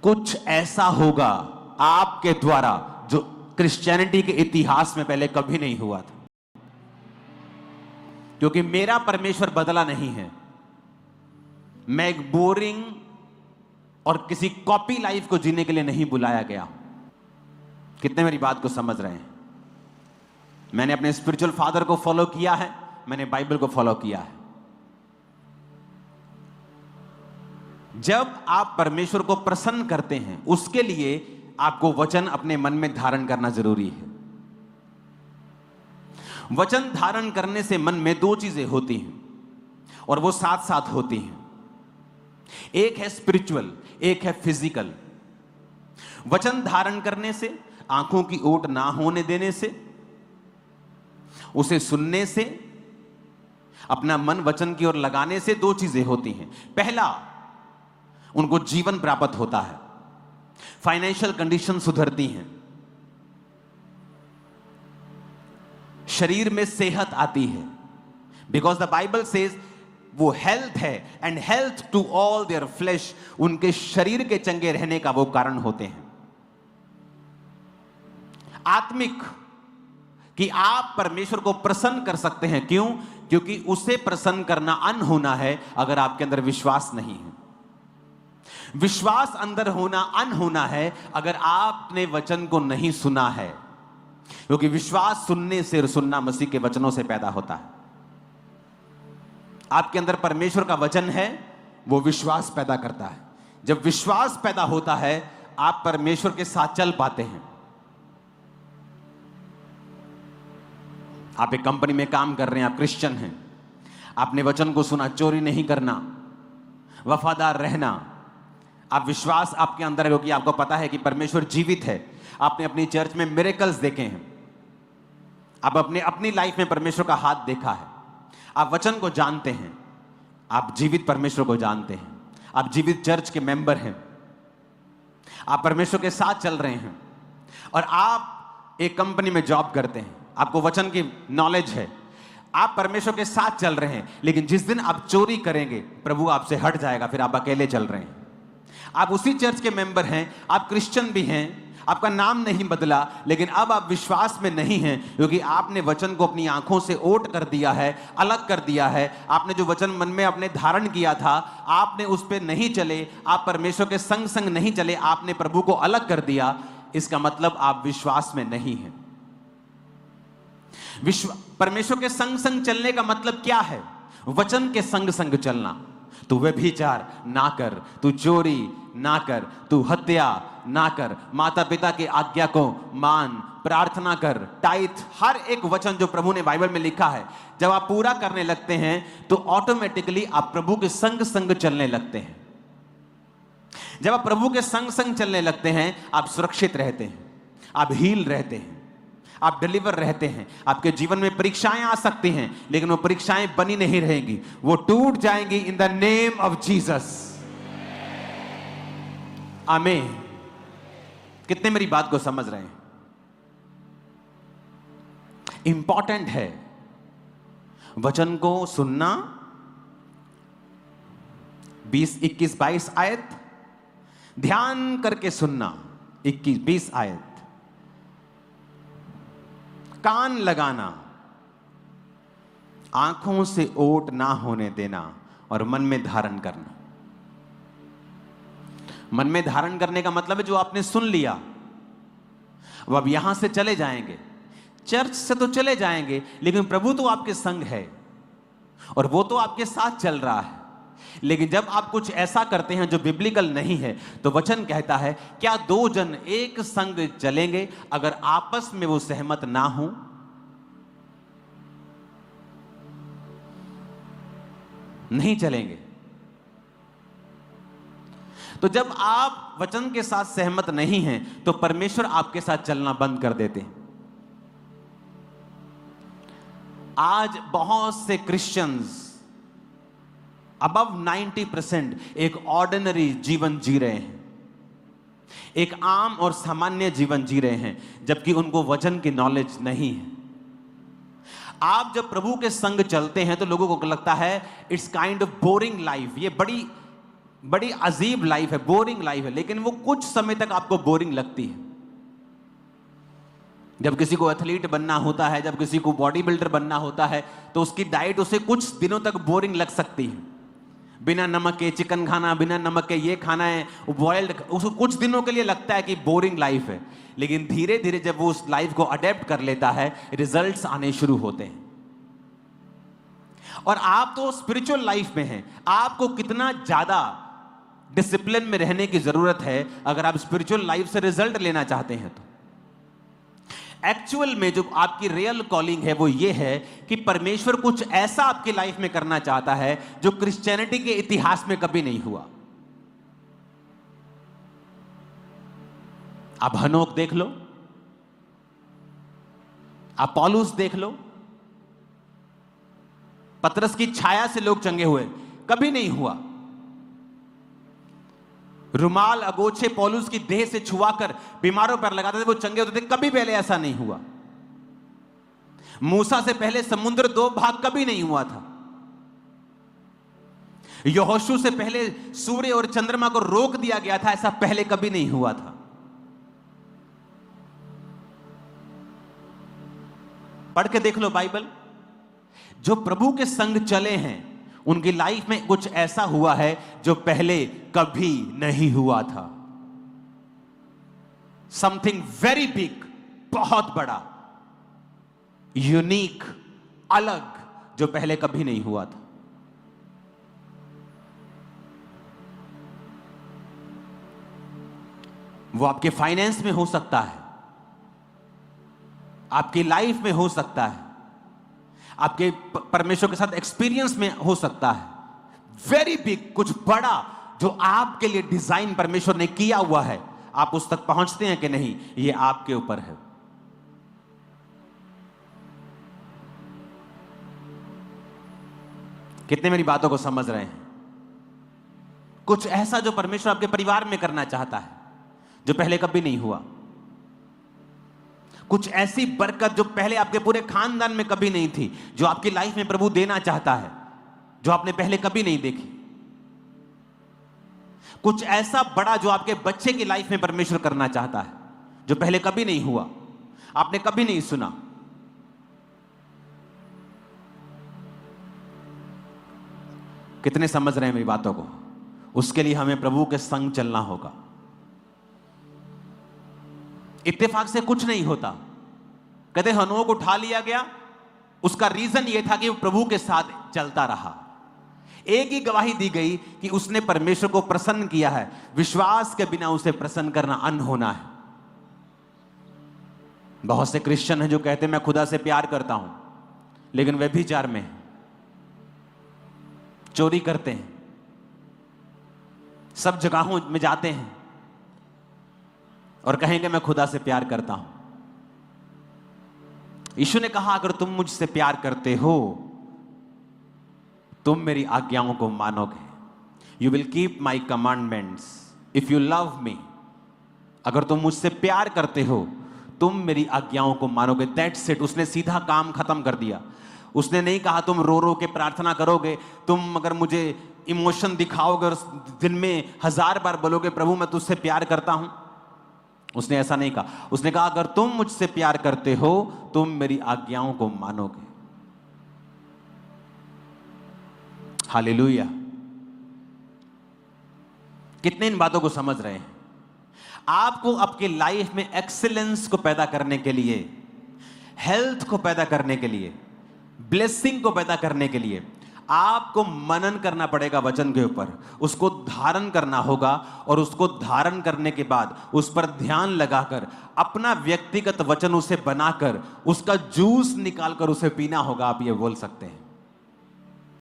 कुछ ऐसा होगा आपके द्वारा जो क्रिश्चियनिटी के इतिहास में पहले कभी नहीं हुआ था, क्योंकि मेरा परमेश्वर बदला नहीं है। मैं एक बोरिंग और किसी कॉपी लाइफ को जीने के लिए नहीं बुलाया गया। कितने मेरी बात को समझ रहे हैं? मैंने अपने स्पिरिचुअल फादर को फॉलो किया है, मैंने बाइबल को फॉलो किया है। जब आप परमेश्वर को प्रसन्न करते हैं, उसके लिए आपको वचन अपने मन में धारण करना जरूरी है। वचन धारण करने से मन में दो चीजें होती हैं और वो साथ साथ होती हैं। एक है स्पिरिचुअल, एक है फिजिकल। वचन धारण करने से, आंखों की ओट ना होने देने से, उसे सुनने से, अपना मन वचन की ओर लगाने से दो चीजें होती हैं। पहला, उनको जीवन प्राप्त होता है, फाइनेंशियल कंडीशन सुधरती हैं, शरीर में सेहत आती है। बिकॉज द बाइबल सेज वो हेल्थ है, and health to all their flesh, उनके शरीर के चंगे रहने का वो कारण होते हैं। आत्मिक, कि आप परमेश्वर को प्रसन्न कर सकते हैं। क्यों? क्योंकि उसे प्रसन्न करना अनहोना है अगर आपके अंदर विश्वास नहीं है। विश्वास अंदर होना अनहोना है अगर आपने वचन को नहीं सुना है, क्योंकि विश्वास सुनने से, सुनना मसीह के वचनों से पैदा होता है। आपके अंदर परमेश्वर का वचन है, वो विश्वास पैदा करता है। जब विश्वास पैदा होता है, आप परमेश्वर के साथ चल पाते हैं। आप एक कंपनी में काम कर रहे हैं, आप क्रिश्चियन हैं, आपने वचन को सुना, चोरी नहीं करना, वफादार रहना, आप विश्वास आपके अंदर है, क्योंकि आपको पता है कि परमेश्वर जीवित है। आपने अपनी चर्च में मिरेकल्स देखे हैं, आप अपनी लाइफ में परमेश्वर का हाथ देखा है, आप वचन को जानते हैं, आप जीवित परमेश्वर को जानते हैं, आप जीवित चर्च के मेंबर हैं, आप परमेश्वर के साथ चल रहे हैं, और आप एक कंपनी में जॉब करते हैं, आपको वचन की नॉलेज है, आप परमेश्वर के साथ चल रहे हैं। लेकिन जिस दिन आप चोरी करेंगे, प्रभु आपसे हट जाएगा, फिर आप अकेले चल रहे हैं। आप उसी चर्च के मेंबर हैं, आप क्रिश्चियन भी हैं, आपका नाम नहीं बदला, लेकिन अब आप विश्वास में नहीं हैं, क्योंकि आपने वचन को अपनी आंखों से ओट कर दिया है, अलग कर दिया है। आपने जो वचन मन में अपने धारण किया था, आपने उस पर नहीं चले, आप परमेश्वर के संग संग नहीं चले, आपने प्रभु को अलग कर दिया। इसका मतलब आप विश्वास में नहीं हैं। परमेश्वर के संग संग चलने का मतलब क्या है? वचन के संग संग चलना। तू व्यभिचार ना कर, तू चोरी ना कर, तू हत्या ना कर, माता पिता की आज्ञा को मान, प्रार्थना कर, टाइथ, हर एक वचन जो प्रभु ने बाइबल में लिखा है, जब आप पूरा करने लगते हैं तो ऑटोमेटिकली आप प्रभु के संग संग चलने लगते हैं। जब आप प्रभु के संग संग चलने लगते हैं, आप सुरक्षित रहते हैं, आप हील रहते हैं, आप डिलीवर रहते हैं। आपके जीवन में परीक्षाएं आ सकती हैं, लेकिन वो परीक्षाएं बनी नहीं रहेंगी, वो टूट जाएंगी in the name of Jesus. आमीन। कितने मेरी बात को समझ रहे हैं? इंपॉर्टेंट है वचन को सुनना। 20, 21, 22 आयत ध्यान करके सुनना। 21, 20 आयत, कान लगाना, आंखों से ओट ना होने देना, और मन में धारण करना। मन में धारण करने का मतलब है जो आपने सुन लिया, वो अब यहां से चले जाएंगे, चर्च से तो चले जाएंगे, लेकिन प्रभु तो आपके संग है और वो तो आपके साथ चल रहा है। लेकिन जब आप कुछ ऐसा करते हैं जो बिब्लिकल नहीं है, तो वचन कहता है, क्या दो जन एक संग चलेंगे अगर आपस में वो सहमत ना हो? नहीं चलेंगे। तो जब आप वचन के साथ सहमत नहीं हैं, तो परमेश्वर आपके साथ चलना बंद कर देते हैं। आज बहुत से क्रिश्चियंस अबव 90% एक ऑर्डिनरी जीवन जी रहे हैं, एक आम और सामान्य जीवन जी रहे हैं, जबकि उनको वचन की नॉलेज नहीं है। आप जब प्रभु के संग चलते हैं तो लोगों को लगता है it's kind of boring life, ये बड़ी बड़ी अजीब लाइफ है, बोरिंग लाइफ है, लेकिन वो कुछ समय तक आपको बोरिंग लगती है। जब किसी को एथलीट बनना होता है, जब किसी को बॉडी बिल्डर बनना होता है, तो उसकी डाइट उसे कुछ दिनों तक बोरिंग लग सकती है। बिना नमक के चिकन खाना, बिना नमक के ये खाना है, बॉइल्ड, उसको कुछ दिनों के लिए लगता है कि बोरिंग लाइफ है, लेकिन धीरे धीरे जब वो उस लाइफ को अडेप्ट कर लेता है, रिजल्ट्स आने शुरू होते हैं। और आप तो स्पिरिचुअल लाइफ में हैं, आपको कितना ज्यादा डिसिप्लिन में रहने की जरूरत है अगर आप स्पिरिचुअल लाइफ से रिजल्ट लेना चाहते हैं। तो एक्चुअल में जो आपकी रियल कॉलिंग है वो ये है कि परमेश्वर कुछ ऐसा आपकी लाइफ में करना चाहता है जो क्रिश्चियनिटी के इतिहास में कभी नहीं हुआ। आप हनोक देख लो, आप पौलुस देख लो, पतरस की छाया से लोग चंगे हुए, कभी नहीं हुआ। रुमाल अगोछे पौलुस की देह से छुआकर बीमारों पर लगाते थे, वो चंगे होते थे, कभी पहले ऐसा नहीं हुआ। मूसा से पहले समुद्र 2 भाग कभी नहीं हुआ था। यहोशू से पहले सूर्य और चंद्रमा को रोक दिया गया था, ऐसा पहले कभी नहीं हुआ था। पढ़ के देख लो बाइबल, जो प्रभु के संग चले हैं उनकी लाइफ में कुछ ऐसा हुआ है जो पहले कभी नहीं हुआ था। समथिंग वेरी बिग, बहुत बड़ा, यूनिक, अलग, जो पहले कभी नहीं हुआ था। वो आपके फाइनेंस में हो सकता है, आपकी लाइफ में हो सकता है, आपके परमेश्वर के साथ एक्सपीरियंस में हो सकता है। वेरी बिग, कुछ बड़ा जो आपके लिए डिजाइन परमेश्वर ने किया हुआ है, आप उस तक पहुंचते हैं कि नहीं, ये आपके ऊपर है। कितने मेरी बातों को समझ रहे हैं? कुछ ऐसा जो परमेश्वर आपके परिवार में करना चाहता है जो पहले कभी नहीं हुआ। कुछ ऐसी बरकत जो पहले आपके पूरे खानदान में कभी नहीं थी, जो आपकी लाइफ में प्रभु देना चाहता है, जो आपने पहले कभी नहीं देखी। कुछ ऐसा बड़ा जो आपके बच्चे की लाइफ में परमेश्वर करना चाहता है, जो पहले कभी नहीं हुआ, आपने कभी नहीं सुना। कितने समझ रहे हैं मेरी बातों को? उसके लिए हमें प्रभु के संग चलना होगा। इत्तेफाक से कुछ नहीं होता। कहते हनोक उठा लिया गया, उसका रीजन यह था कि वो प्रभु के साथ चलता रहा। एक ही गवाही दी गई कि उसने परमेश्वर को प्रसन्न किया है। विश्वास के बिना उसे प्रसन्न करना अनहोना है। बहुत से क्रिश्चियन हैं जो कहते हैं मैं खुदा से प्यार करता हूं, लेकिन व्यभिचार में, चोरी करते हैं, सब जगहों में जाते हैं और कहेंगे मैं खुदा से प्यार करता हूं। यीशु ने कहा अगर तुम मुझसे प्यार करते हो तुम मेरी आज्ञाओं को मानोगे। You will keep my commandments if you love me. अगर तुम मुझसे प्यार करते हो तुम मेरी आज्ञाओं को मानोगे। That's it. उसने सीधा काम खत्म कर दिया। उसने नहीं कहा तुम रो रो के प्रार्थना करोगे, तुम अगर मुझे इमोशन दिखाओगे और दिन में 1000 बार बोलोगे प्रभु मैं तुझसे प्यार करता हूं। उसने ऐसा नहीं कहा। उसने कहा अगर तुम मुझसे प्यार करते हो तुम मेरी आज्ञाओं को मानोगे। हालेलुया। कितने इन बातों को समझ रहे हैं? आपको आपके लाइफ में एक्सीलेंस को पैदा करने के लिए, हेल्थ को पैदा करने के लिए, ब्लेसिंग को पैदा करने के लिए आपको मनन करना पड़ेगा वचन के ऊपर। उसको धारण करना होगा और उसको धारण करने के बाद उस पर ध्यान लगाकर अपना व्यक्तिगत वचन उसे बनाकर उसका जूस निकालकर उसे पीना होगा। आप ये बोल सकते हैं।